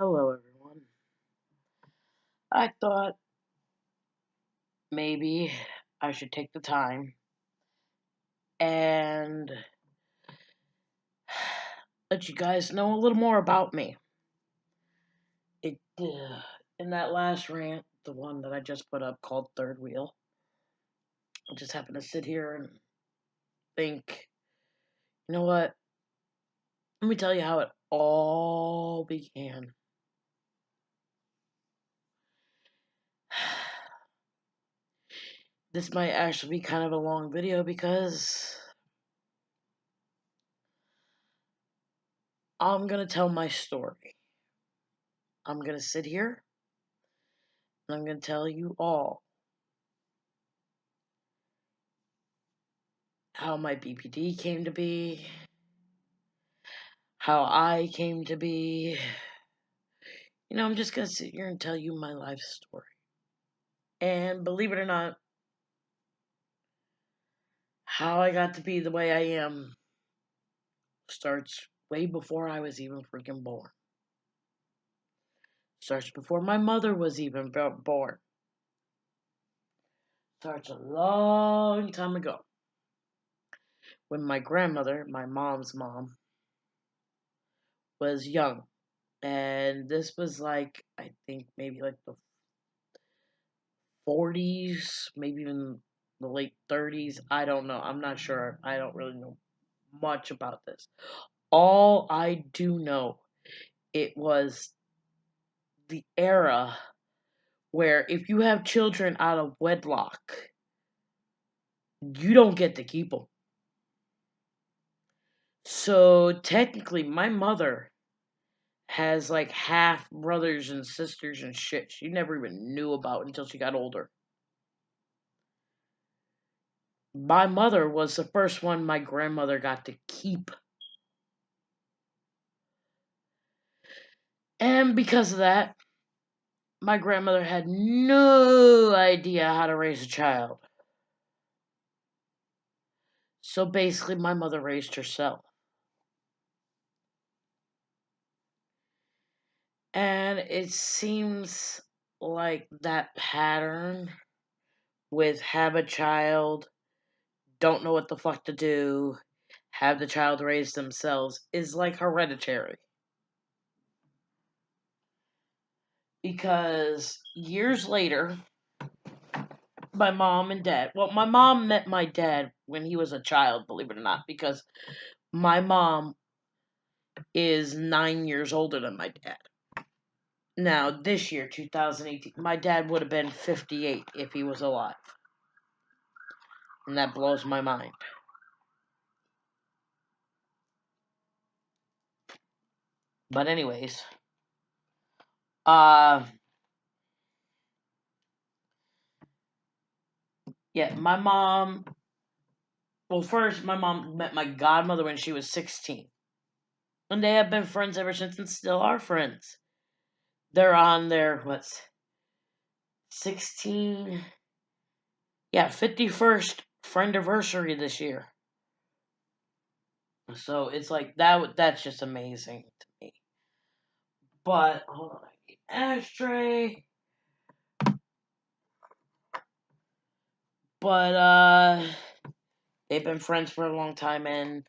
Hello, everyone. I thought maybe I should take the time and let you guys know a little more about me. In that last rant, the one that I just put up called Third Wheel, I just happened to sit here and think, you know what? Let me tell you how it all began. This might actually be kind of a long video because I'm going to tell my story. I'm going to sit here and I'm going to tell you all how my BPD came to be, how I came to be. I'm just going to sit here and tell you my life story. And believe it or not, how I got to be the way I am starts way before I was even freaking born. Starts before my mother was even born. Starts a long time ago. When my grandmother, my mom's mom, was young. And this was like, I think maybe like the 40s, maybe even the late 30s. I don't know. I'm not sure. I don't really know much about this. All I do know, it was the era where if you have children out of wedlock, you don't get to keep them. So technically, my mother has like half brothers and sisters and shit she never even knew about until she got older. My mother was the first one my grandmother got to keep. And because of that, my grandmother had no idea how to raise a child. So basically, my mother raised herself. And it seems like that pattern with have a child, don't know what the fuck to do, have the child raise themselves is like hereditary. Because years later, my mom and dad, well, my mom met my dad when he was a child, believe it or not, because my mom is 9 years older than my dad. Now, this year, 2018, my dad would have been 58 if he was alive. And that blows my mind. But anyways, uh, yeah, my mom, well, first, my mom met my godmother when she was 16. And they have been friends ever since and still are friends. They're on their, 16, yeah, 51st friend anniversary this year. So it's like that's just amazing to me. But hold on, ashtray. But they've been friends for a long time, and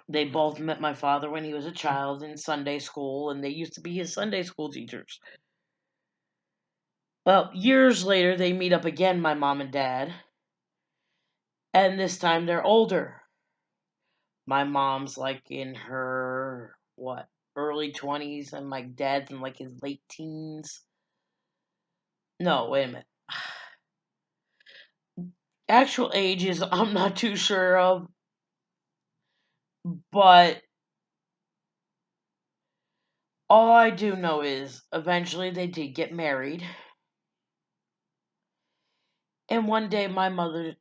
they both met my father when he was a child in Sunday school, and they used to be his Sunday school teachers. Well, years later, they meet up again, my mom and dad, and this time they're older. My mom's like in her early 20s, and my dad's in like his late teens. No, wait a minute. Actual ages I'm not too sure of, but all I do know is eventually they did get married. And one day my mother,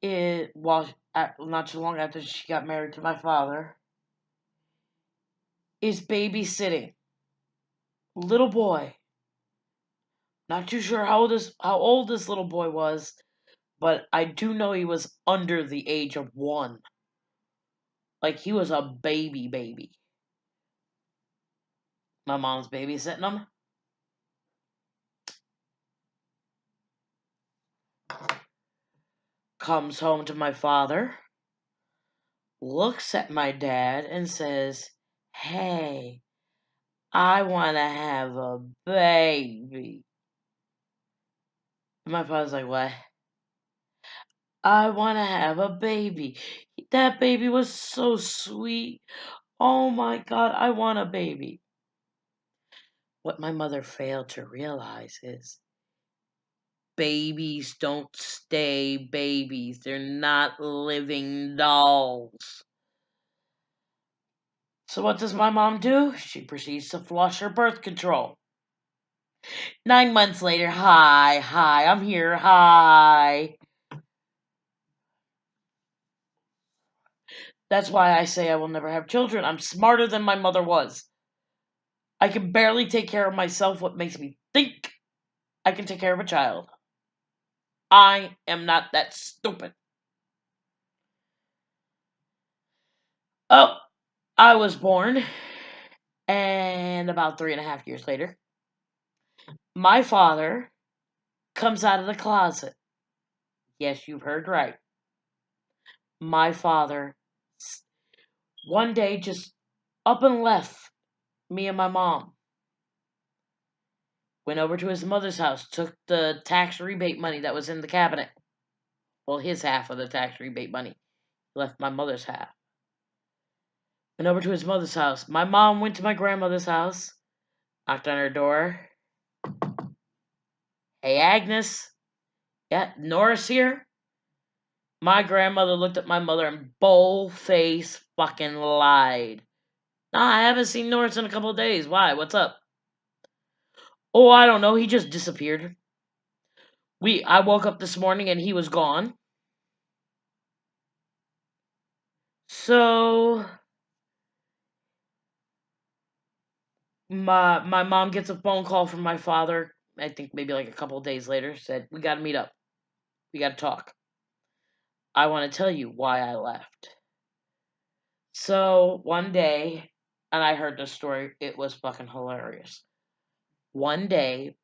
not too long after she got married to my father, is babysitting little boy. Not too sure how old this little boy was, but I do know he was under the age of 1. Like he was a baby. My mom's babysitting them. Comes home to my father, looks at my dad, and says, "Hey, I want to have a baby." My father's like, "What?" "I want to have a baby. That baby was so sweet. Oh my God, I want a baby." What my mother failed to realize is babies don't stay babies. They're not living dolls. So what does my mom do? She proceeds to flush her birth control. 9 months later, hi, I'm here, hi. That's why I say I will never have children. I'm smarter than my mother was. I can barely take care of myself. What makes me think I can take care of a child? I am not that stupid. Oh, I was born, and about 3.5 years later, my father comes out of the closet. Yes, you've heard right. My father one day just up and left me and my mom. Went over to his mother's house, took the tax rebate money that was in the cabinet. Well, his half of the tax rebate money. Left my mother's half. Went over to his mother's house. My mom went to my grandmother's house, knocked on her door. "Hey, Agnes." "Yeah, Norris here." My grandmother looked at my mother and bull-face fucking lied. "No, I haven't seen Norris in a couple of days. Why? What's up?" "Oh, I don't know. He just disappeared. I woke up this morning and he was gone." So my mom gets a phone call from my father. I think maybe like a couple of days later. Said, "We got to meet up. We got to talk. I want to tell you why I left." So one day, and I heard this story. It was fucking hilarious. One day,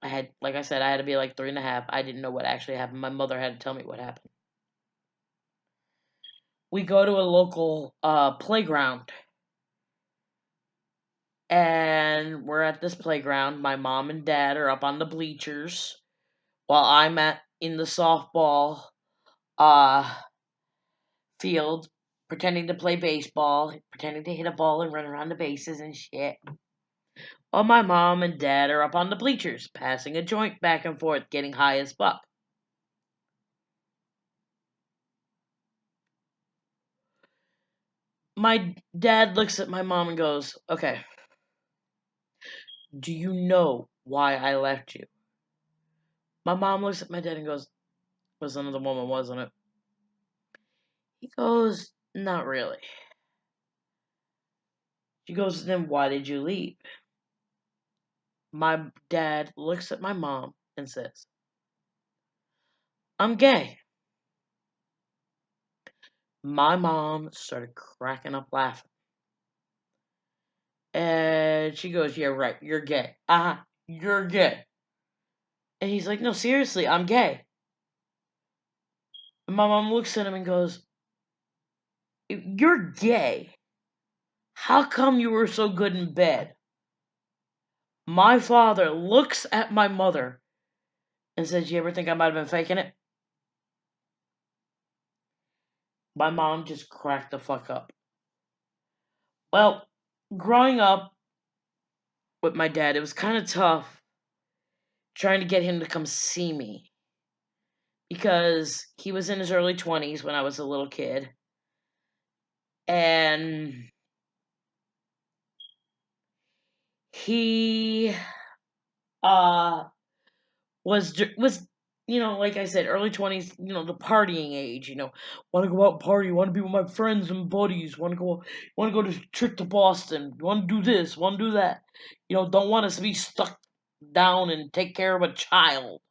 like I said, I had to be like 3.5. I didn't know what actually happened. My mother had to tell me what happened. We go to a local playground, and we're at this playground. My mom and dad are up on the bleachers while I'm in the softball uh field, pretending to play baseball, pretending to hit a ball and run around the bases and shit. While my mom and dad are up on the bleachers, passing a joint back and forth, getting high as fuck. My dad looks at my mom and goes, "Okay, do you know why I left you?" My mom looks at my dad and goes, "It was another woman, wasn't it?" He goes, "Not really." She goes, "Then why did you leave?" My dad looks at my mom and says, "I'm gay." My mom started cracking up laughing. And she goes, "Yeah, right, you're gay. Uh-huh, you're gay." And he's like, "No, seriously, I'm gay." And my mom looks at him and goes, "If you're gay, how come you were so good in bed?" My father looks at my mother and says, "You ever think I might have been faking it?" My mom just cracked the fuck up. Well, growing up with my dad, it was kind of tough trying to get him to come see me because he was in his early 20s when I was a little kid. And he uh was like I said, early 20s, the partying age, want to go out and party, want to be with my friends and buddies, want to go to trip to Boston, want to do this, want to do that. Don't want us to be stuck down and take care of a child.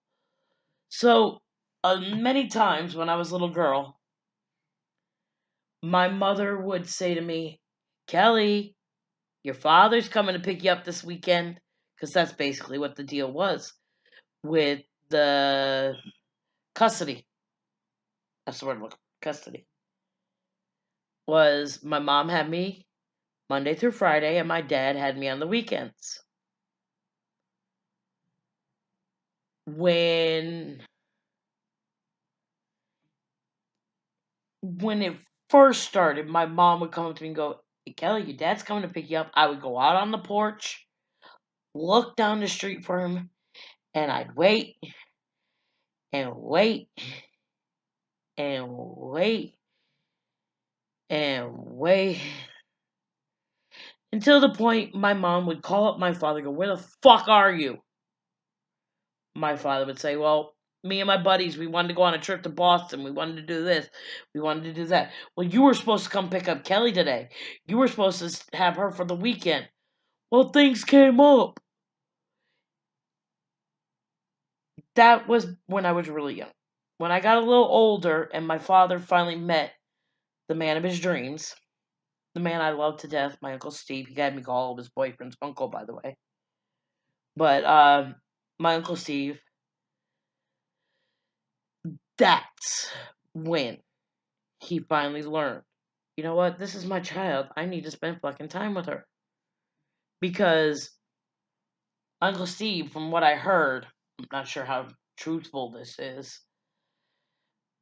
So many times when I was a little girl, my mother would say to me, "Kelly, Your father's coming to pick you up this weekend, because that's basically what the deal was with the custody. That's the word. Custody was my mom had me Monday through Friday, and my dad had me on the weekends. When it first started, my mom would come up to me and go, "Hey, Kelly, your dad's coming to pick you up." I would go out on the porch, look down the street for him, and I'd wait and wait and wait and wait until the point my mom would call up my father and go, "Where the fuck are you?" My father would say, "Well, me and my buddies, we wanted to go on a trip to Boston. We wanted to do this. We wanted to do that." "Well, you were supposed to come pick up Kelly today. You were supposed to have her for the weekend." "Well, things came up." That was when I was really young. When I got a little older and my father finally met the man of his dreams, the man I love to death, my Uncle Steve. He had me call all of his boyfriend's uncle, by the way. But my Uncle Steve, that's when he finally learned, you know what, this is my child. I need to spend fucking time with her. Because Uncle Steve, from what I heard, I'm not sure how truthful this is,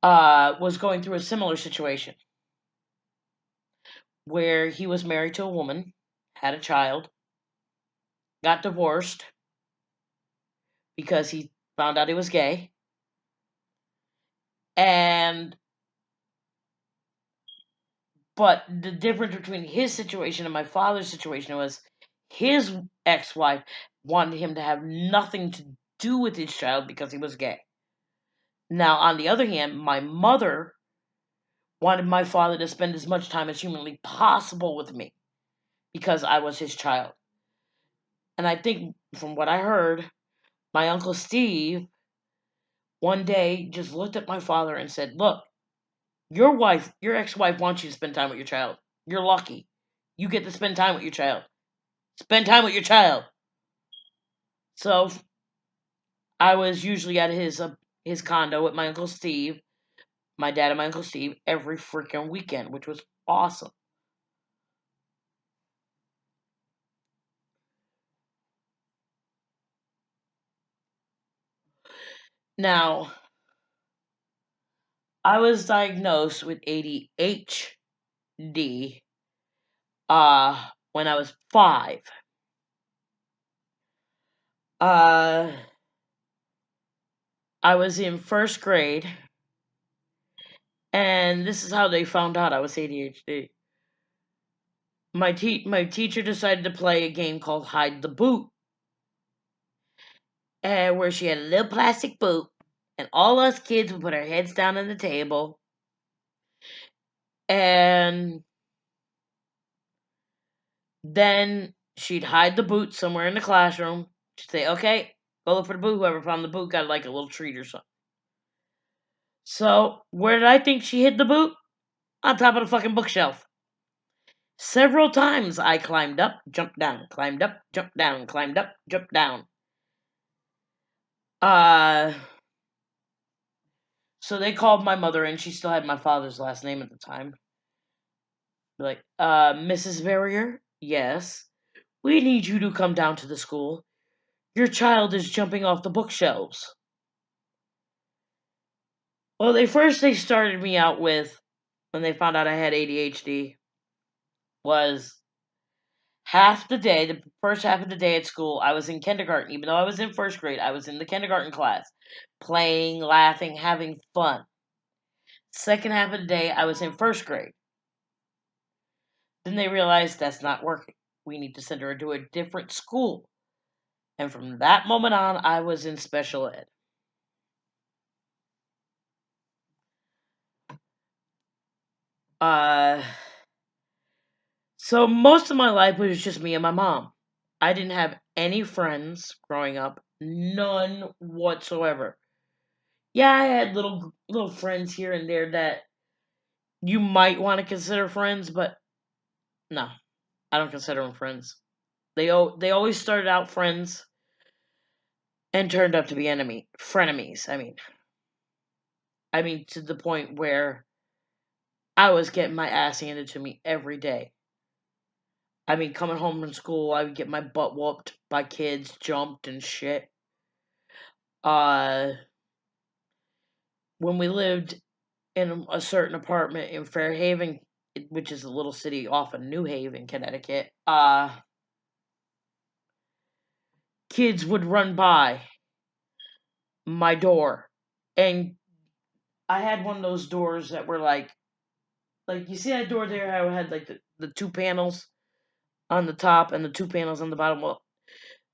was going through a similar situation where he was married to a woman, had a child, got divorced because he found out he was gay, and but the difference between his situation and my father's situation was his ex-wife wanted him to have nothing to do with his child because he was gay. Now, on the other hand, my mother wanted my father to spend as much time as humanly possible with me because I was his child. And I think, from what I heard, my Uncle Steve one day just looked at my father and said, "Look, your ex-wife wants you to spend time with your child. You're lucky. You get to spend time with your child. Spend time with your child." So I was usually at his condo with my Uncle Steve, my dad and my Uncle Steve, every freaking weekend, which was awesome. Now, I was diagnosed with ADHD when I was 5. Uh I was in first grade, and this is how they found out I was ADHD. My teacher decided to play a game called Hide the Boot, where she had a little plastic boot, and all us kids would put our heads down on the table, and then she'd hide the boot somewhere in the classroom. She'd say, "Okay, go look for the boot. Whoever found the boot got like a little treat or something." So, where did I think she hid the boot? On top of the fucking bookshelf. Several times I climbed up, jumped down, climbed up, jumped down, climbed up, jumped down. Uh, so they called my mother in. She still had my father's last name at the time. Like, "Mrs. Verrier? Yes. We need you to come down to the school. Your child is jumping off the bookshelves." Well, they started me out with, when they found out I had ADHD, was half the day, the first half of the day at school, I was in kindergarten. Even though I was in first grade, I was in the kindergarten class, playing, laughing, having fun. Second half of the day, I was in first grade. Then they realized that's not working. We need to send her to a different school. And from that moment on, I was in special ed. Uh, so most of my life was just me and my mom. I didn't have any friends growing up, none whatsoever. Yeah, I had little friends here and there that you might want to consider friends, but no. I don't consider them friends. They always started out friends and turned up to be frenemies. I mean to the point where I was getting my ass handed to me every day. I mean, coming home from school, I would get my butt whooped by kids, jumped and shit. Uh, when we lived in a certain apartment in Fairhaven, which is a little city off of New Haven, Connecticut, kids would run by my door, and I had one of those doors that were like you see that door there, how it had like the two panels on the top and the two panels on the bottom. Well,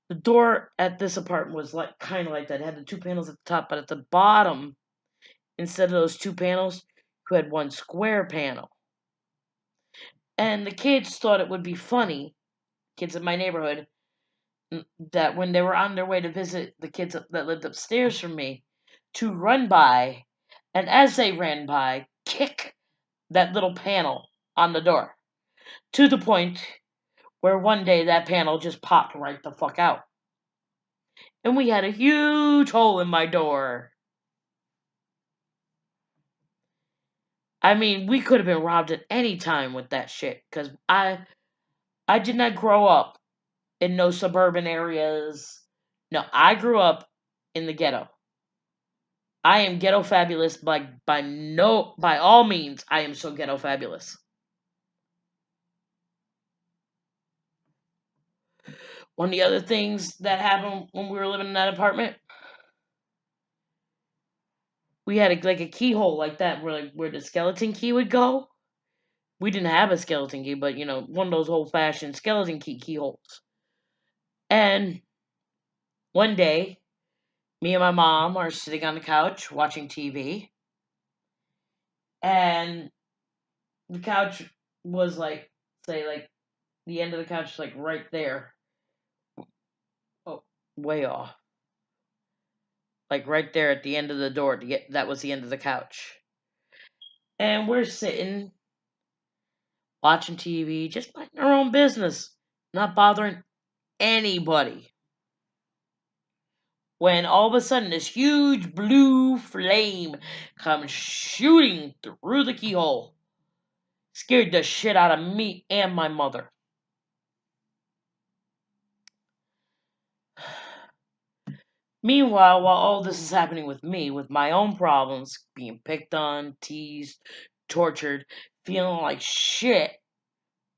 the door at this apartment was like kind of like that. It had the two panels at the top, but at the bottom, instead of those two panels, you had one square panel. And the kids thought it would be funny, kids in my neighborhood, that when they were on their way to visit the kids that lived upstairs from me, to run by, and as they ran by, kick that little panel on the door to the point where one day that panel just popped right the fuck out. And we had a huge hole in my door. I mean, we could have been robbed at any time with that shit. Cause I did not grow up in no suburban areas. No, I grew up in the ghetto. I am ghetto fabulous by all means. I am so ghetto fabulous. One of the other things that happened when we were living in that apartment, we had like a keyhole like that where the skeleton key would go. We didn't have a skeleton key, but one of those old fashioned skeleton keyholes. And one day, me and my mom are sitting on the couch watching TV, and the couch was like, say, like the end of the couch, like right there. Oh, way off. Like right there at the end of the door. That was the end of the couch. And we're sitting watching TV, just minding our own business, not bothering anybody. When all of a sudden this huge blue flame comes shooting through the keyhole. Scared the shit out of me and my mother. Meanwhile, while all this is happening with me, with my own problems, being picked on, teased, tortured, feeling like shit,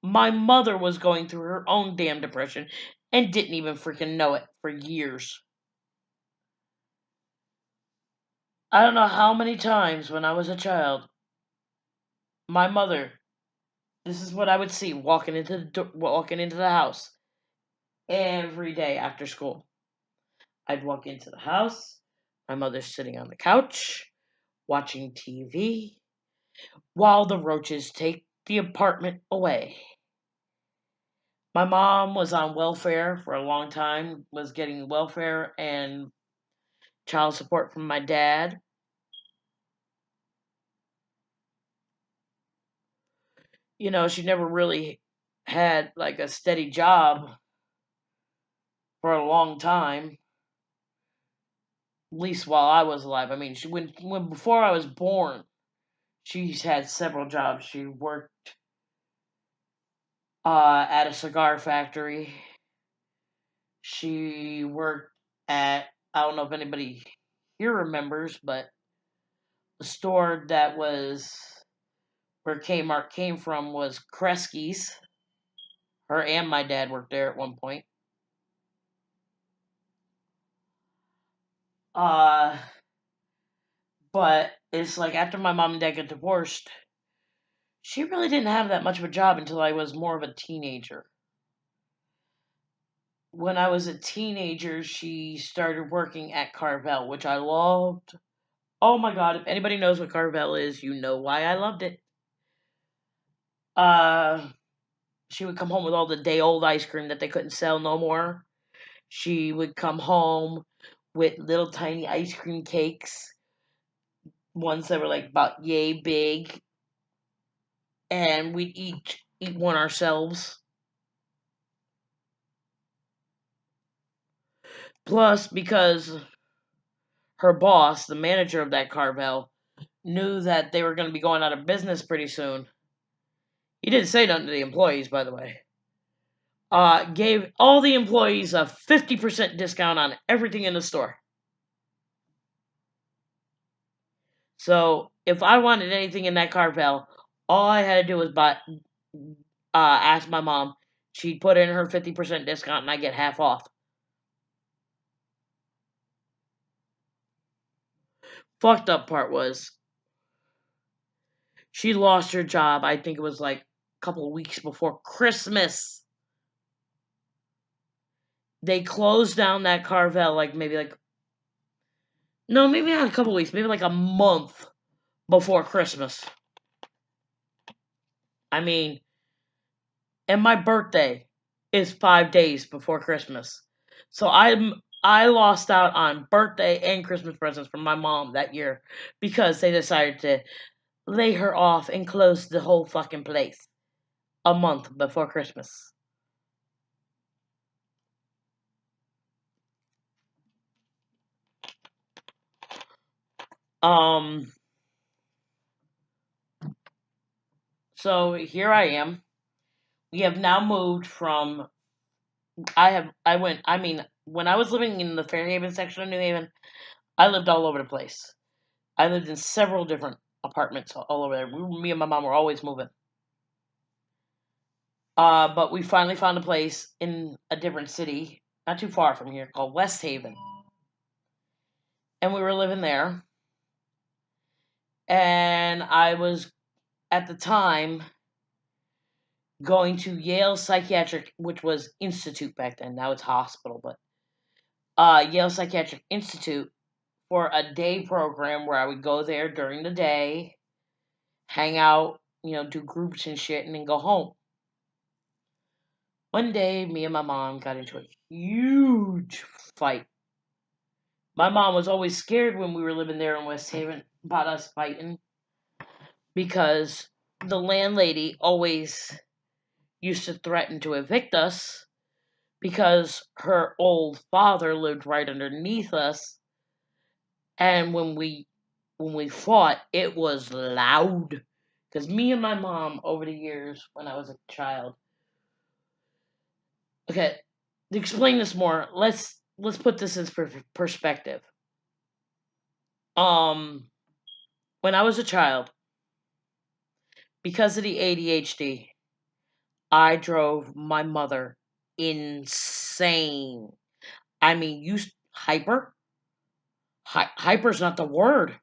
my mother was going through her own damn depression and didn't even freaking know it for years. I don't know how many times when I was a child, my mother, this is what I would see walking into the house every day after school. I'd walk into the house, my mother's sitting on the couch, watching TV, while the roaches take the apartment away. My mom was on welfare for a long time, was getting welfare and child support from my dad. She never really had like a steady job for a long time, at least while I was alive. I mean, when before I was born, she's had several jobs. She worked at a cigar factory. She worked at, I don't know if anybody here remembers, but the store that was where Kmart came from was Kresge's. Her and my dad worked there at one point. Uh, but it's like after my mom and dad got divorced, she really didn't have that much of a job until I was more of a teenager. When I was a teenager, she started working at Carvel, which I loved. Oh my god, if anybody knows what Carvel is, you know why I loved it. Uh, she would come home with all the day old ice cream that they couldn't sell no more. She would come home with little tiny ice cream cakes, ones that were like about yay big, and we'd eat one ourselves. Plus, because her boss, the manager of that Carvel, knew that they were going to be going out of business pretty soon. He didn't say nothing to the employees, by the way. Gave all the employees a 50% discount on everything in the store. So if I wanted anything in that Carvel, all I had to do was ask my mom. She'd put in her 50% discount and I get half off. Fucked up part was she lost her job. I think it was like a couple of weeks before Christmas. They closed down that Carvel maybe not a couple weeks, maybe like a month before Christmas. I mean, and my birthday is 5 days before Christmas. So I lost out on birthday and Christmas presents from my mom that year because they decided to lay her off and close the whole fucking place a month before Christmas. Um so here I am. We have now moved from when I was living in the Fairhaven section of New Haven, I lived all over the place. I lived in several different apartments all over there. Me and my mom were always moving. But we finally found a place in a different city, not too far from here, called West Haven. And we were living there. And I was, at the time, going to Yale Psychiatric, which was Institute back then. Now it's hospital, but Yale Psychiatric Institute for a day program where I would go there during the day, hang out, do groups and shit, and then go home. One day, me and my mom got into a huge fight. My mom was always scared when we were living there in West Haven about us fighting because the landlady always used to threaten to evict us because her old father lived right underneath us, and when we fought, it was loud. Because me and my mom, over the years when I was a child, okay, to explain this more, let's put this in perspective. When I was a child, because of the ADHD, I drove my mother insane. I mean, hyper? Hyper's not the word.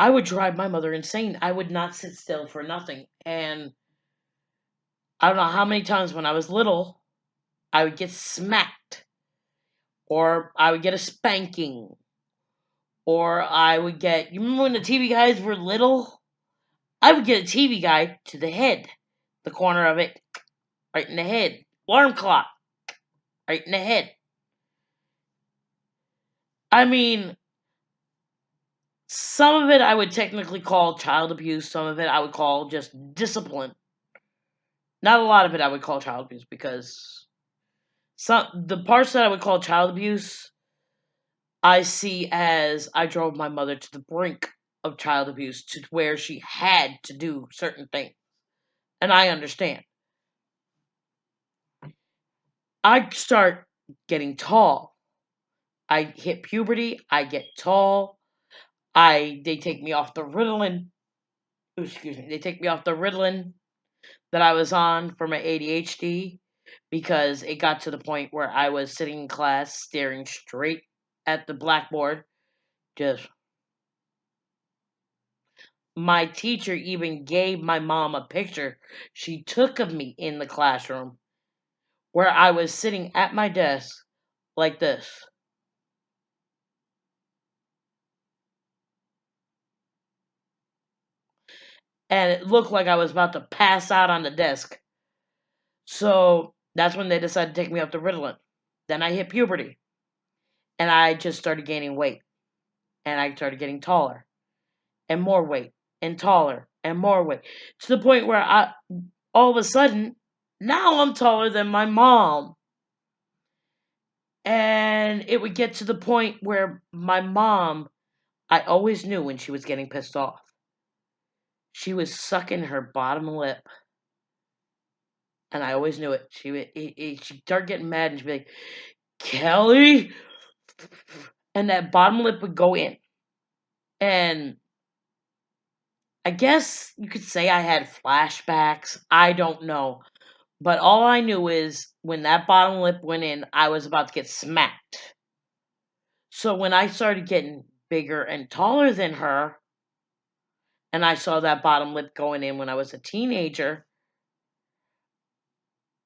I would drive my mother insane. I would not sit still for nothing. And I don't know how many times when I was little, I would get smacked, or I would get a spanking, or I would get. You remember when the TV guides were little? I would get a TV guide to the head, the corner of it, right in the head. Alarm clock, right in the head. I mean, some of it I would technically call child abuse. Some of it I would call just discipline. Not a lot of it I would call child abuse because the parts that I would call child abuse, I see as I drove my mother to the brink of child abuse to where she had to do certain things. And I understand. I start getting tall. I hit puberty, I get tall. They take me off the Ritalin. Excuse me. They take me off the Ritalin that I was on for my ADHD because it got to the point where I was sitting in class staring straight at the blackboard. Just my teacher even gave my mom a picture she took of me in the classroom where I was sitting at my desk like this. And it looked like I was about to pass out on the desk. So that's when they decided to take me off the Ritalin. Then I hit puberty. And I just started gaining weight. And I started getting taller. And more weight. And taller. And more weight. To the point where all of a sudden, now I'm taller than my mom. And it would get to the point where my mom, I always knew when she was getting pissed off. She was sucking her bottom lip, and I always knew it. She'd start getting mad, and she'd be like, "Kelly," and that bottom lip would go in. And I guess you could say I had flashbacks. I don't know. But all I knew is when that bottom lip went in, I was about to get smacked. So when I started getting bigger and taller than her, and I saw that bottom lip going in when I was a teenager,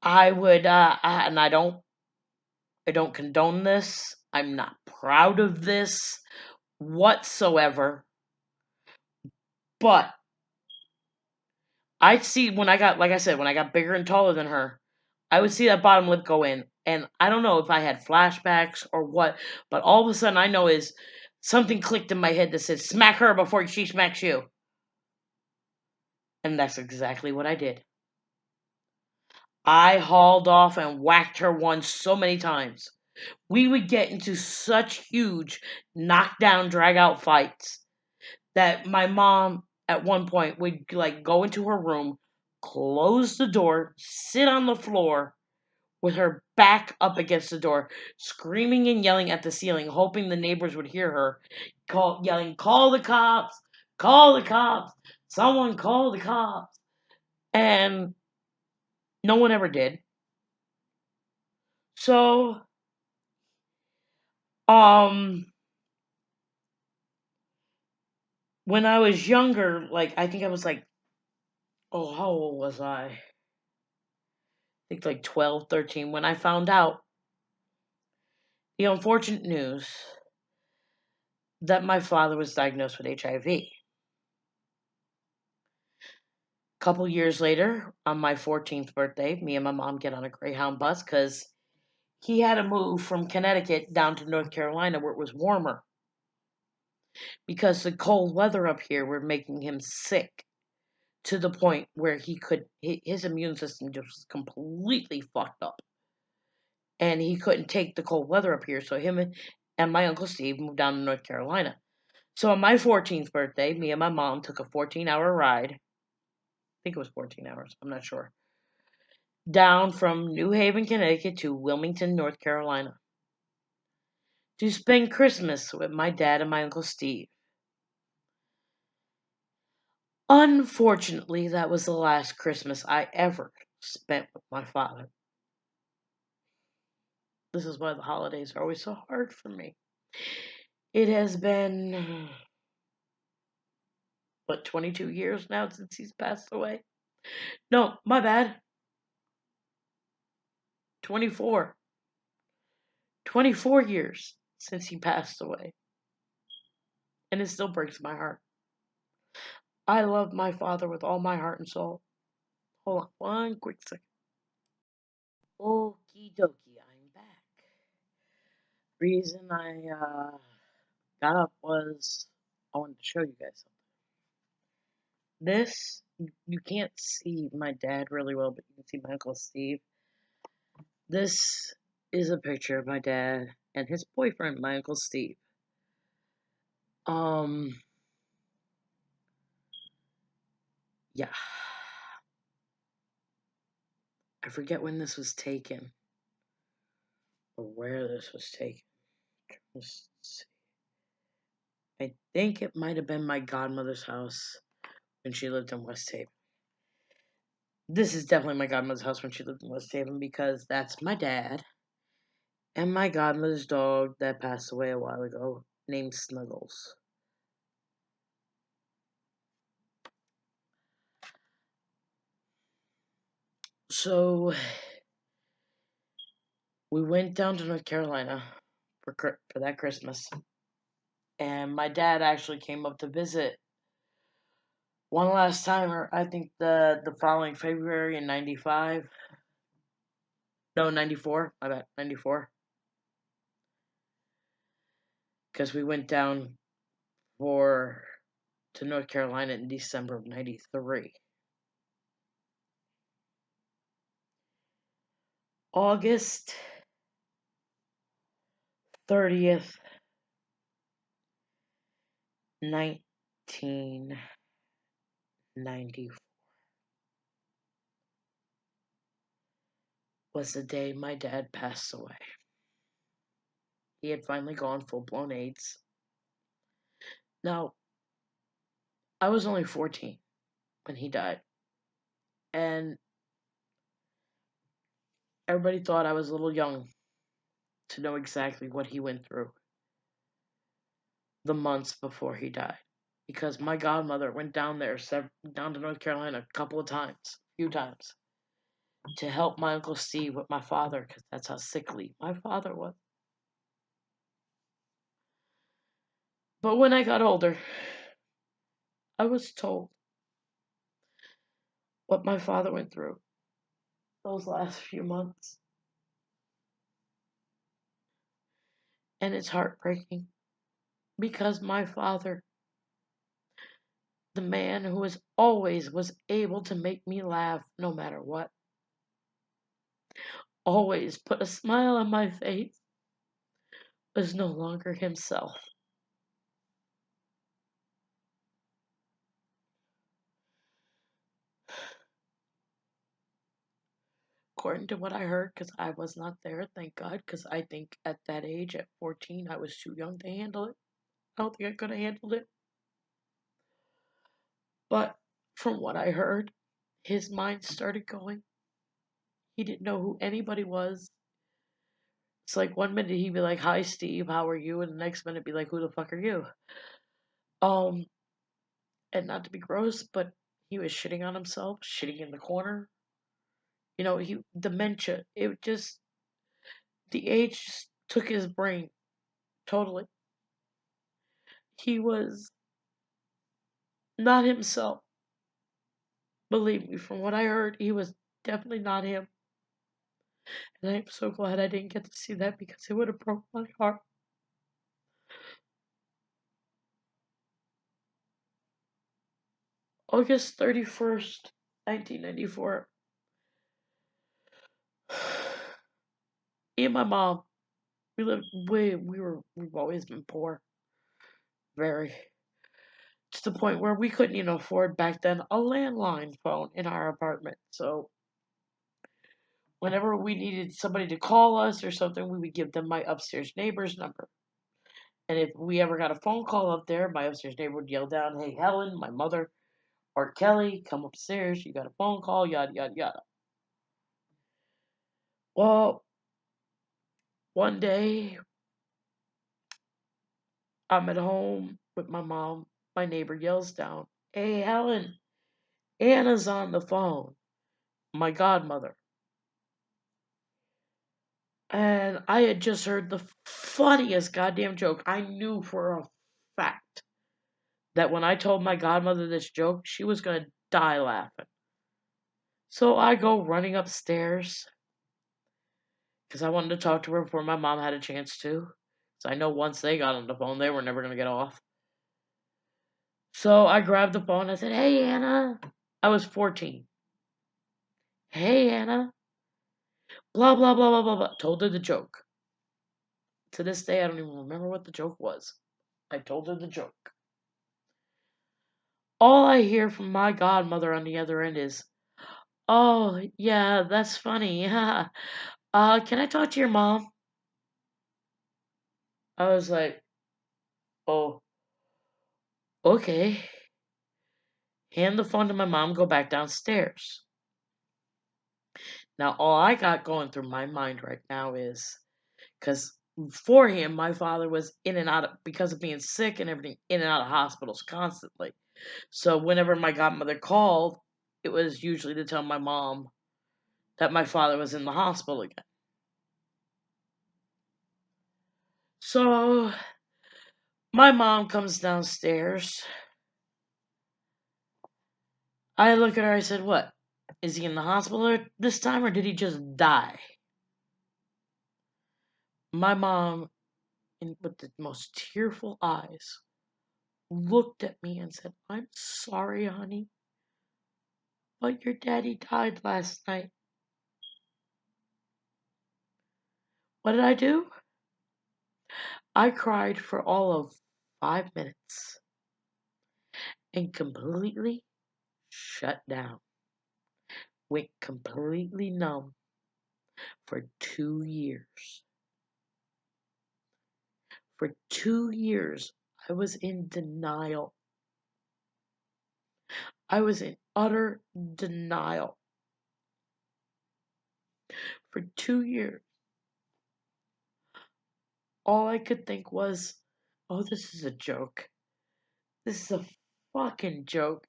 I would, and I don't condone this. I'm not proud of this whatsoever. But I'd see when I got, like I said, when I got bigger and taller than her, I would see that bottom lip go in. And I don't know if I had flashbacks or what, but all of a sudden I know is something clicked in my head that said, smack her before she smacks you. And that's exactly what I did. I hauled off and whacked her once so many times. We would get into such huge knockdown, drag out fights that my mom at one point would like go into her room, close the door, sit on the floor with her back up against the door, screaming and yelling at the ceiling, hoping the neighbors would hear her, yelling, "Call the cops! Call the cops! Someone call the cops!" And no one ever did. So, um, when I was younger, like I think I was like, oh, how old was I? I think like 12, 13, when I found out the unfortunate news that my father was diagnosed with HIV. A couple years later, on my 14th birthday, me and my mom get on a Greyhound bus because he had to move from Connecticut down to North Carolina where it was warmer because the cold weather up here were making him sick to the point where his immune system just was completely fucked up. And he couldn't take the cold weather up here. So him and my Uncle Steve moved down to North Carolina. So on my 14th birthday, me and my mom took a 14-hour ride. I think it was 14 hours. I'm not sure. Down from New Haven, Connecticut to Wilmington, North Carolina to spend Christmas with my dad and my Uncle Steve. Unfortunately, that was the last Christmas I ever spent with my father. This is why the holidays are always so hard for me. It has been, what, 22 years now since he's passed away? No, my bad. 24. 24 years since he passed away. And it still breaks my heart. I love my father with all my heart and soul. Hold on one quick second. Okie dokie, I'm back. Reason I got up was I wanted to show you guys something. This, you can't see my dad really well, but you can see my Uncle Steve. This is a picture of my dad and his boyfriend, my Uncle Steve. Yeah. I forget when this was taken or where this was taken. Let's see. I think it might have been my godmother's house when she lived in West Haven. This is definitely my godmother's house when she lived in West Haven because that's my dad and my godmother's dog that passed away a while ago named Snuggles. So we went down to North Carolina for that Christmas, and my dad actually came up to visit one last time, or I think the following February in '95. No, '94. I bet '94. Because we went down to North Carolina in December of '93. August 30th, 1994 was the day my dad passed away. He had finally gone full-blown AIDS. Now, I was only 14 when he died, and everybody thought I was a little young to know exactly what he went through the months before he died. Because my godmother went down there, down to North Carolina a few times, to help my Uncle Steve with my father, because that's how sickly my father was. But when I got older, I was told what my father went through those last few months. And it's heartbreaking because my father, the man who was able to make me laugh no matter what, always put a smile on my face, was no longer himself. According to what I heard, because I was not there, thank God, because I think at that age, at 14, I was too young to handle it. I don't think I could have handled it. But from what I heard, his mind started going. He didn't know who anybody was. It's like one minute he'd be like, "Hi, Steve, how are you?" And the next minute be like, "Who the fuck are you?" Um, and not to be gross, but he was shitting on himself, shitting in the corner. Dementia. The age just took his brain totally. He was not himself. Believe me, from what I heard, he was definitely not him. And I'm so glad I didn't get to see that because it would have broke my heart. August 31st, 1994. Me and my mom, we've always been poor. Very. To the point where we couldn't even afford back then a landline phone in our apartment. So whenever we needed somebody to call us or something, we would give them my upstairs neighbor's number. And if we ever got a phone call up there, my upstairs neighbor would yell down, "Hey, Helen, my mother, or Kelly, come upstairs. You got a phone call, yada, yada, yada." Well, one day, I'm at home with my mom. My neighbor yells down, "Hey, Helen, Anna's on the phone." My godmother. And I had just heard the funniest goddamn joke. I knew for a fact that when I told my godmother this joke, she was going to die laughing. So I go running upstairs because I wanted to talk to her before my mom had a chance to. So I know once they got on the phone, they were never going to get off. So I grabbed the phone. I said, "Hey, Anna." I was 14. "Hey, Anna. Blah, blah, blah, blah, blah, blah." Told her the joke. To this day, I don't even remember what the joke was. I told her the joke. All I hear from my godmother on the other end is, "Oh, yeah, that's funny. Yeah. Can I talk to your mom?" I was like, "Oh, okay." Hand the phone to my mom, go back downstairs. Now, all I got going through my mind right now is, because for him, my father was in and out of, because of being sick and everything, in and out of hospitals constantly. So whenever my godmother called, it was usually to tell my mom that my father was in the hospital again. So my mom comes downstairs. I look at her, I said, "What? Is he in the hospital this time or did he just die?" My mom, with the most tearful eyes, looked at me and said, "I'm sorry, honey, but your daddy died last night." What did I do? I cried for all of 5 minutes and completely shut down. Went completely numb for 2 years. For 2 years, I was in denial. I was in utter denial. For 2 years, all I could think was, oh, this is a joke. This is a fucking joke.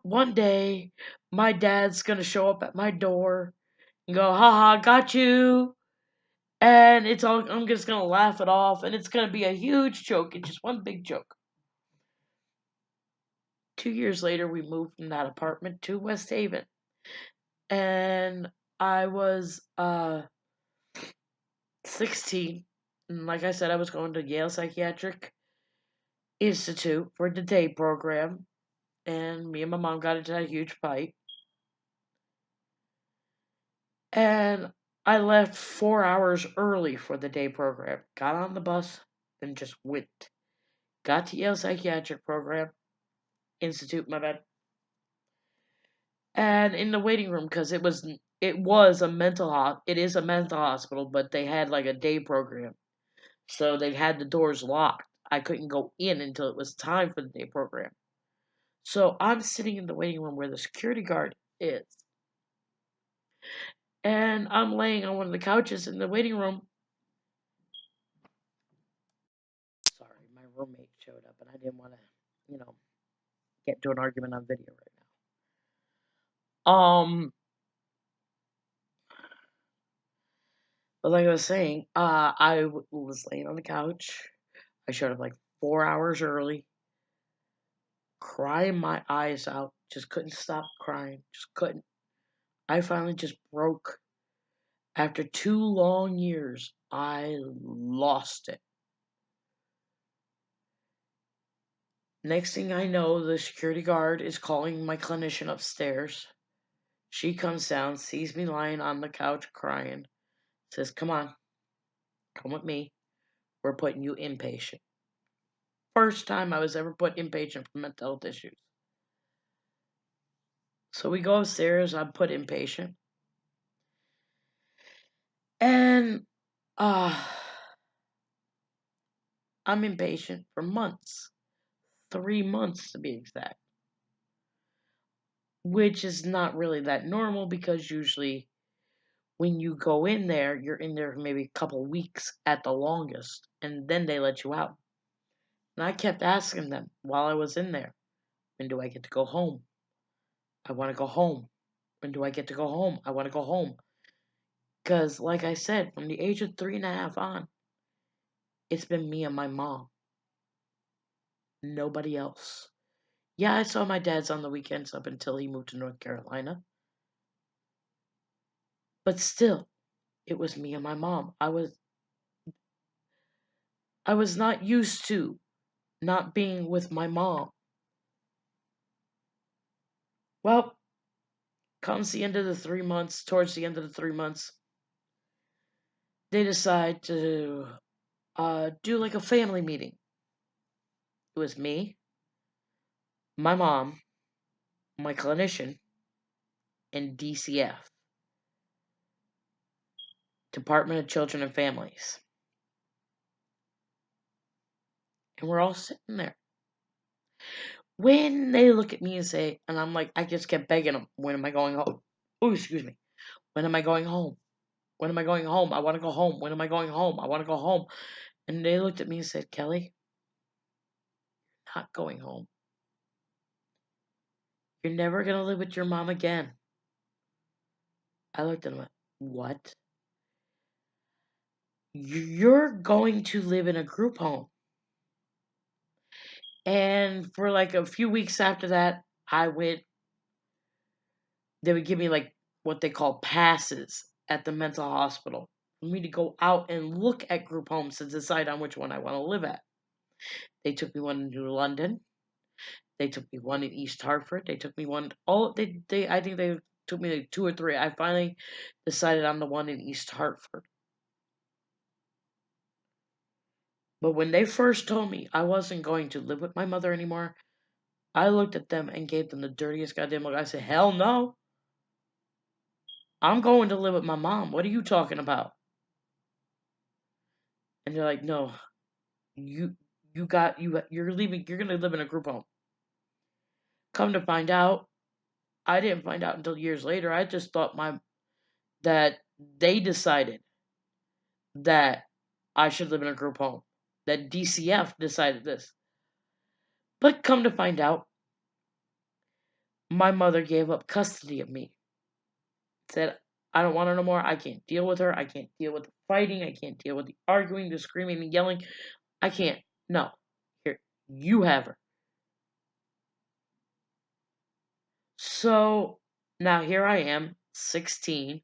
One day, my dad's gonna show up at my door and go, haha, got you. And I'm just gonna laugh it off, and it's gonna be a huge joke. It's just one big joke. 2 years later, we moved from that apartment to West Haven. And I was 16. And like I said, I was going to Yale Psychiatric Institute for the day program. And me and my mom got into a huge fight. And I left 4 hours early for the day program. Got on the bus and just went. Got to Yale Psychiatric Program Institute, my bad. And in the waiting room, because it is a mental hospital, but they had like a day program. So they had the doors locked. I couldn't go in until it was time for the day program. So I'm sitting in the waiting room where the security guard is. And I'm laying on one of the couches in the waiting room. Sorry, my roommate showed up and I didn't want to, get into an argument on video right now. But like I was saying, I was laying on the couch. I showed up like 4 hours early, crying my eyes out. Just couldn't stop crying. Just couldn't. I finally just broke. After 2 long years, I lost it. Next thing I know, the security guard is calling my clinician upstairs. She comes down, sees me lying on the couch crying, says, come on, come with me. We're putting you inpatient. First time I was ever put inpatient for mental health issues. So we go upstairs, I'm put inpatient. And I'm inpatient for months. 3 months to be exact. Which is not really that normal because usually when you go in there, you're in there for maybe a couple weeks at the longest, and then they let you out. And I kept asking them while I was in there, when do I get to go home? I want to go home. When do I get to go home? I want to go home. Because, like I said, from the age of 3.5 on, it's been me and my mom. Nobody else. Yeah, I saw my dad's on the weekends up until he moved to North Carolina. But still, it was me and my mom. I was not used to not being with my mom. Well, comes the end of the 3 months, towards the end of the 3 months, they decide to do like a family meeting. It was me, my mom, my clinician, and DCF, Department of Children and Families. And we're all sitting there. When they look at me and say, and I'm like, I just kept begging them, when am I going home? Oh, excuse me. When am I going home? When am I going home? I want to go home. When am I going home? I want to go home. And they looked at me and said, Kelly, you're not going home. You're never going to live with your mom again. I looked at them like, what? You're going to live in a group home. And for like a few weeks after that, they would give me like what they call passes at the mental hospital for me to go out and look at group homes to decide on which one I want to live at. They took me one in New London. They took me one in East Hartford. They took me one. I think they took me like 2 or 3. I finally decided on the one in East Hartford. But when they first told me I wasn't going to live with my mother anymore, I looked at them and gave them the dirtiest goddamn look. I said, hell no. I'm going to live with my mom. What are you talking about? And they're like, no, you you're leaving, you're gonna live in a group home. Come to find out, I didn't find out until years later. I just thought that they decided that I should live in a group home. That DCF decided this. But come to find out, my mother gave up custody of me. Said, I don't want her no more. I can't deal with her. I can't deal with the fighting. I can't deal with the arguing, the screaming, the yelling. I can't. No. Here, you have her. So now here I am, 16,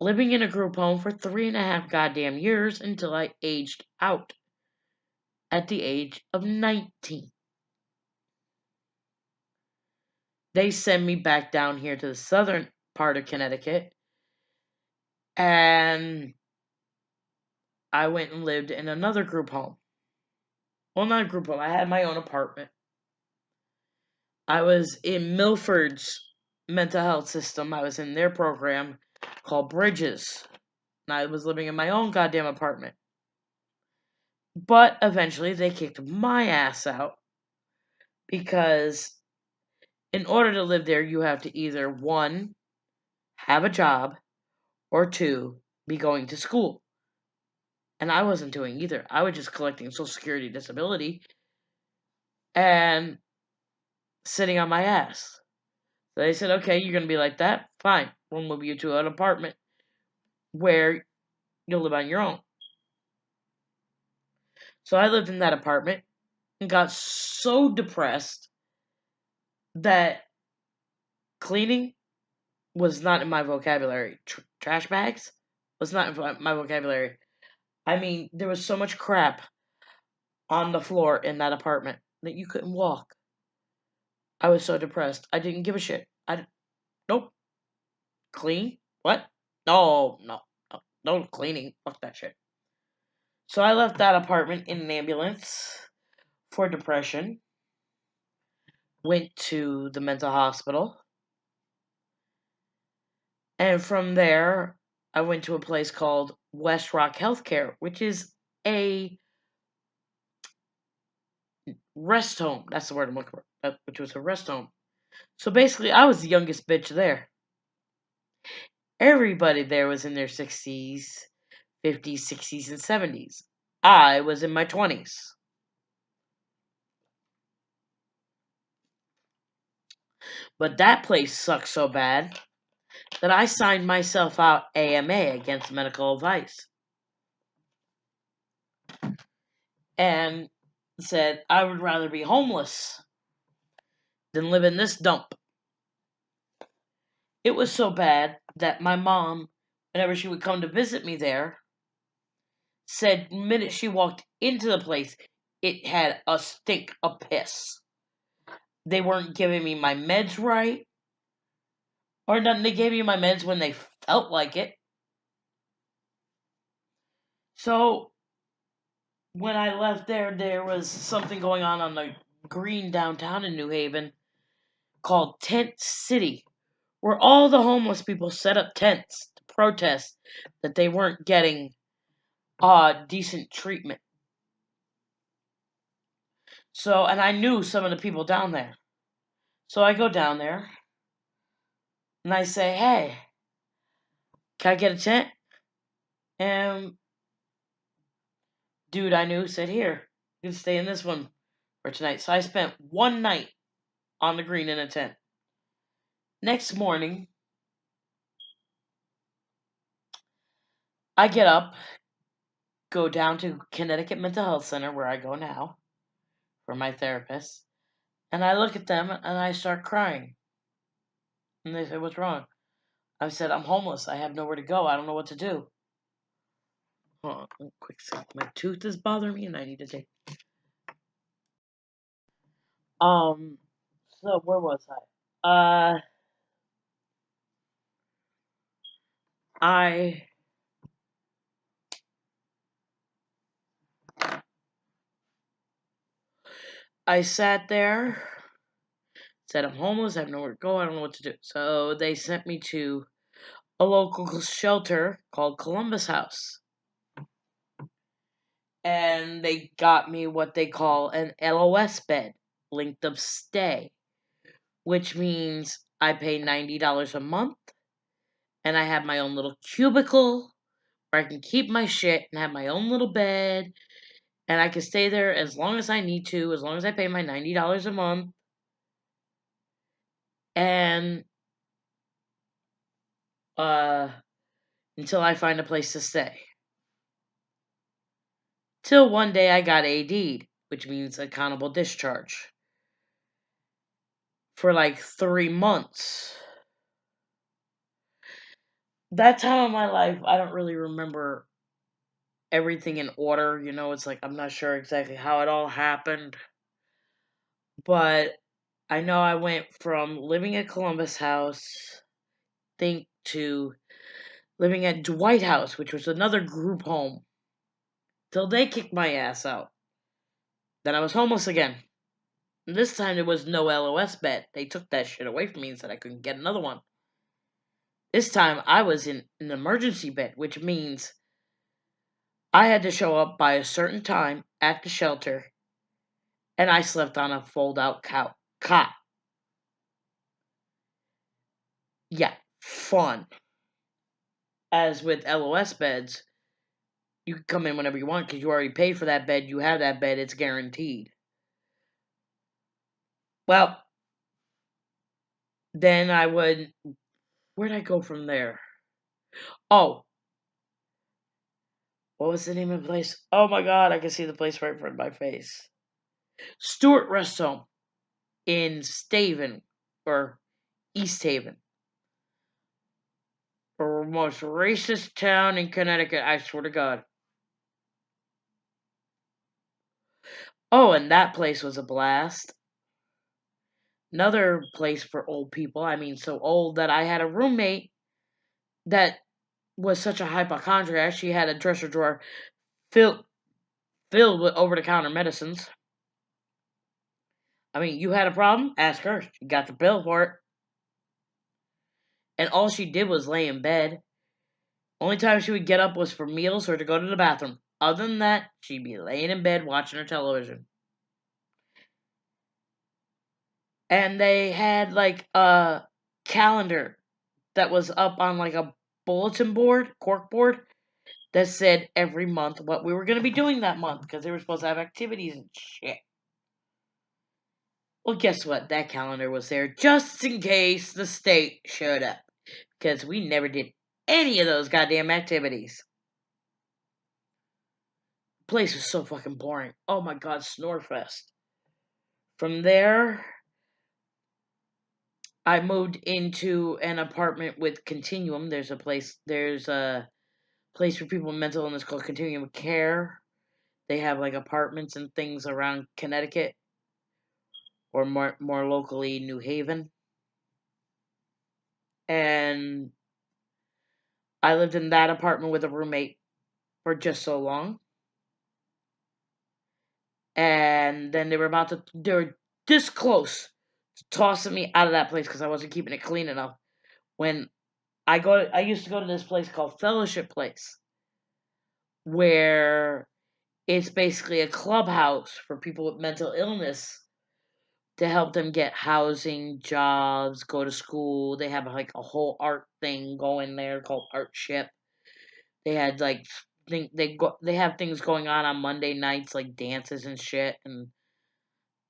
living in a group home for 3.5 goddamn years until I aged out at the age of 19. They send me back down here to the southern part of Connecticut, and I went and lived in another group home. Well, not a group home, I had my own apartment. I was in Milford's mental health system. I was in their program called Bridges. And I was living in my own goddamn apartment. But eventually they kicked my ass out because in order to live there, you have to either one, have a job, or two, be going to school. And I wasn't doing either. I was just collecting Social Security disability and sitting on my ass. So they said, okay, you're going to be like that? Fine. We'll move you to an apartment where you'll live on your own. So I lived in that apartment and got so depressed that cleaning was not in my vocabulary. Trash bags was not in my vocabulary. I mean, there was so much crap on the floor in that apartment that you couldn't walk. I was so depressed. I didn't give a shit. Nope. Clean? What? No, no, no, no cleaning. Fuck that shit. So I left that apartment in an ambulance for depression. Went to the mental hospital. And from there, I went to a place called West Rock Healthcare, which is a rest home. That's the word I'm looking for. Which was a rest home. So basically, I was the youngest bitch there. Everybody there was in their 60s, 50s, 60s, and 70s. I was in my 20s. But that place sucked so bad that I signed myself out AMA against medical advice. And said I would rather be homeless than live in this dump. It was so bad that my mom, whenever she would come to visit me there, said the minute she walked into the place, it had a stink of piss. They weren't giving me my meds right, or nothing. They gave me my meds when they felt like it. So when I left there was something going on the green downtown in New Haven called Tent City, where all the homeless people set up tents to protest that they weren't getting decent treatment. So, and I knew some of the people down there. So I go down there and I say, hey, can I get a tent? And dude I knew said, here, you can stay in this one for tonight. So I spent one night on the green in a tent. Next morning, I get up, go down to Connecticut Mental Health Center, where I go now for my therapist, and I look at them and I start crying. And they say, what's wrong? I said, I'm homeless. I have nowhere to go. I don't know what to do. Hold on, quick second. My tooth is bothering me and I need to take. So where was I? I I sat there, said I'm homeless, I have nowhere to go, I don't know what to do. So they sent me to a local shelter called Columbus House. And they got me what they call an LOS bed, length of stay, which means I pay $90 a month and I have my own little cubicle where I can keep my shit and have my own little bed and I can stay there as long as I need to, as long as I pay my $90 a month. And uh until I find a place to stay. Till one day I got AD'd, which means accountable discharge, for like 3 months. That time of my life, I don't really remember everything in order. It's like I'm not sure exactly how it all happened. But I know I went from living at Columbus House, to living at Dwight House, which was another group home, till they kicked my ass out. Then I was homeless again. And this time there was no LOS bed. They took that shit away from me and said I couldn't get another one. This time I was in an emergency bed, which means I had to show up by a certain time at the shelter, and I slept on a fold-out cot. Yeah, fun. As with LOS beds, you can come in whenever you want because you already paid for that bed. You have that bed, it's guaranteed. Well, then where'd I go from there? Oh, what was the name of the place? Oh my god, I can see the place right in front of my face. Stewart Rest Home in Staven, or East Haven. The most racist town in Connecticut, I swear to God. Oh, and that place was a blast. Another place for old people. I mean, so old that I had a roommate that was such a hypochondriac. She had a dresser drawer filled with over-the-counter medicines. I mean, you had a problem? Ask her. She got the bill for it. And all she did was lay in bed. Only time she would get up was for meals or to go to the bathroom. Other than that, she'd be laying in bed watching her television. And they had like a calendar that was up on like a bulletin board, cork board, that said every month what we were going to be doing that month because they were supposed to have activities and shit. Well, guess what? That calendar was there just in case the state showed up because we never did any of those goddamn activities. The place was so fucking boring. Oh my god, Snorefest. From there, I moved into an apartment with Continuum. There's a place for people with mental illness called Continuum Care. They have like apartments and things around Connecticut, or more locally New Haven. And I lived in that apartment with a roommate for just so long. And then they were this close to tossing me out of that place because I wasn't keeping it clean enough. When I used to go to this place called Fellowship Place, where it's basically a clubhouse for people with mental illness to help them get housing, jobs, go to school. They have like a whole art thing going there called Artship. They had like they have things going on Monday nights like dances and shit. And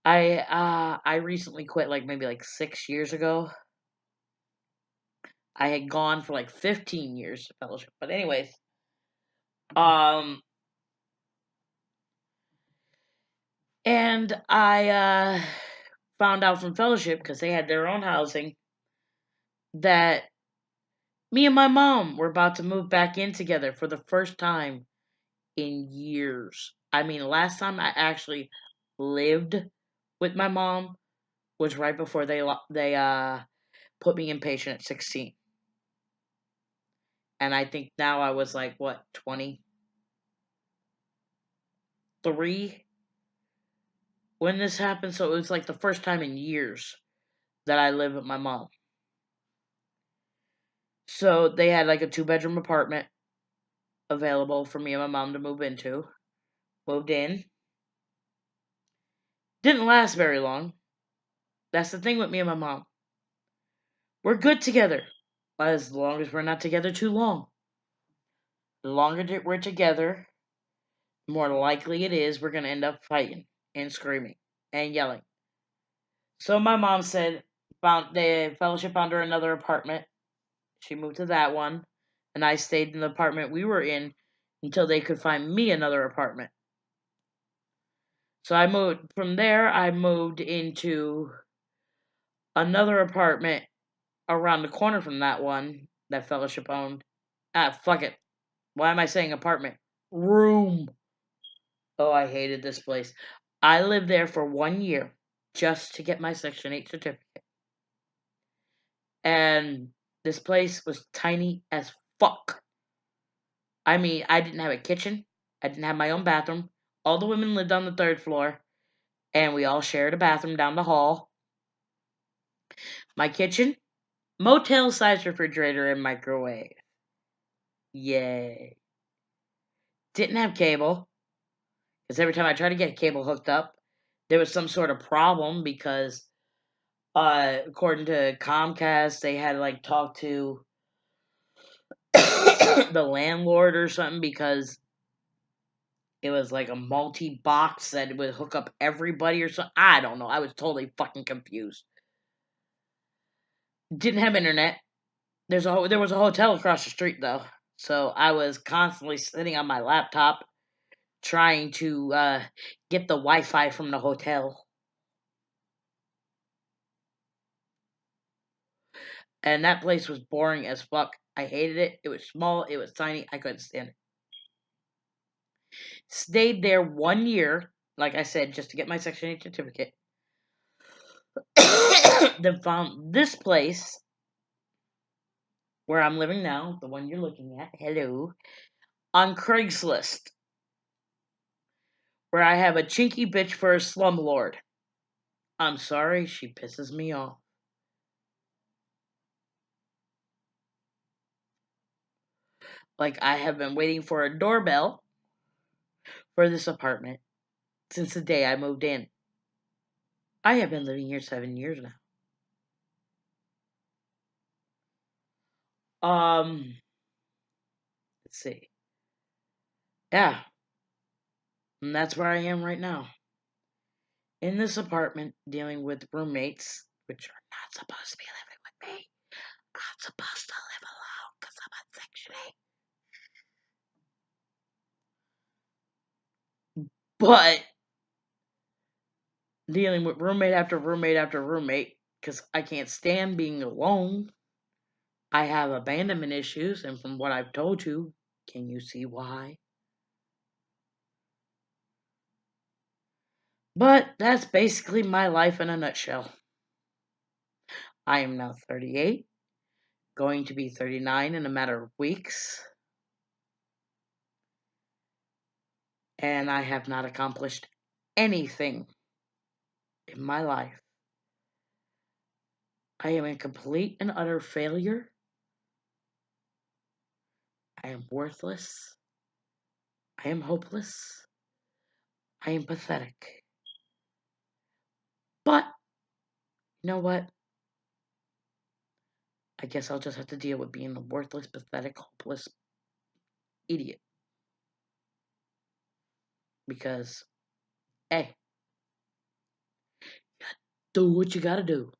I recently quit like maybe like 6 years ago. I had gone for like 15 years of fellowship. But anyways, um and I found out from fellowship because they had their own housing that me and my mom were about to move back in together for the first time in years. I mean, last time I actually lived with my mom was right before they put me inpatient at 16. And I think now I was like what, 23? when this happened, so it was like the first time in years that I lived with my mom. So they had like a 2-bedroom apartment available for me and my mom to move into. Moved in. Didn't last very long. That's the thing with me and my mom. We're good together, as long as we're not together too long. The longer we're together, the more likely it is we're going to end up fighting and screaming and yelling. So my mom said, the fellowship found her another apartment. She moved to that one, and I stayed in the apartment we were in until they could find me another apartment. So I moved from there. I moved into another apartment around the corner from that one that fellowship owned. Fuck it. Why am I saying apartment? Room. Oh, I hated this place. I lived there for 1 year just to get my Section 8 certificate. And this place was tiny as fuck. I mean, I didn't have a kitchen. I didn't have my own bathroom. All the women lived on the 3rd floor, and we all shared a bathroom down the hall. My kitchen, motel-sized refrigerator and microwave. Yay. Didn't have cable, because every time I tried to get cable hooked up, there was some sort of problem because, according to Comcast, they had like talked to the landlord or something because it was like a multi-box that would hook up everybody or something. I don't know. I was totally fucking confused. Didn't have internet. There was a hotel across the street though, so I was constantly sitting on my laptop trying to get the Wi-Fi from the hotel. And that place was boring as fuck. I hated it. It was small. It was tiny. I couldn't stand it. Stayed there 1 year, like I said, just to get my Section 8 certificate. Then found this place where I'm living now, the one you're looking at. Hello. On Craigslist, where I have a chinky bitch for a slumlord. I'm sorry, she pisses me off. Like, I have been waiting for a doorbell for this apartment since the day I moved in. I have been living here 7 years now. Let's see. Yeah, and that's where I am right now. In this apartment, dealing with roommates, which are not supposed to be living with me. I'm supposed to live alone because I'm on Section 8. But dealing with roommate after roommate after roommate because I can't stand being alone. I have abandonment issues, and from what I've told you, can you see why? But that's basically my life in a nutshell. I am now 38, going to be 39 in a matter of weeks, and I have not accomplished anything in my life. I am a complete and utter failure. I am worthless. I am hopeless. I am pathetic. But, you know what? I guess I'll just have to deal with being a worthless, pathetic, hopeless idiot. Because, hey, do what you gotta do.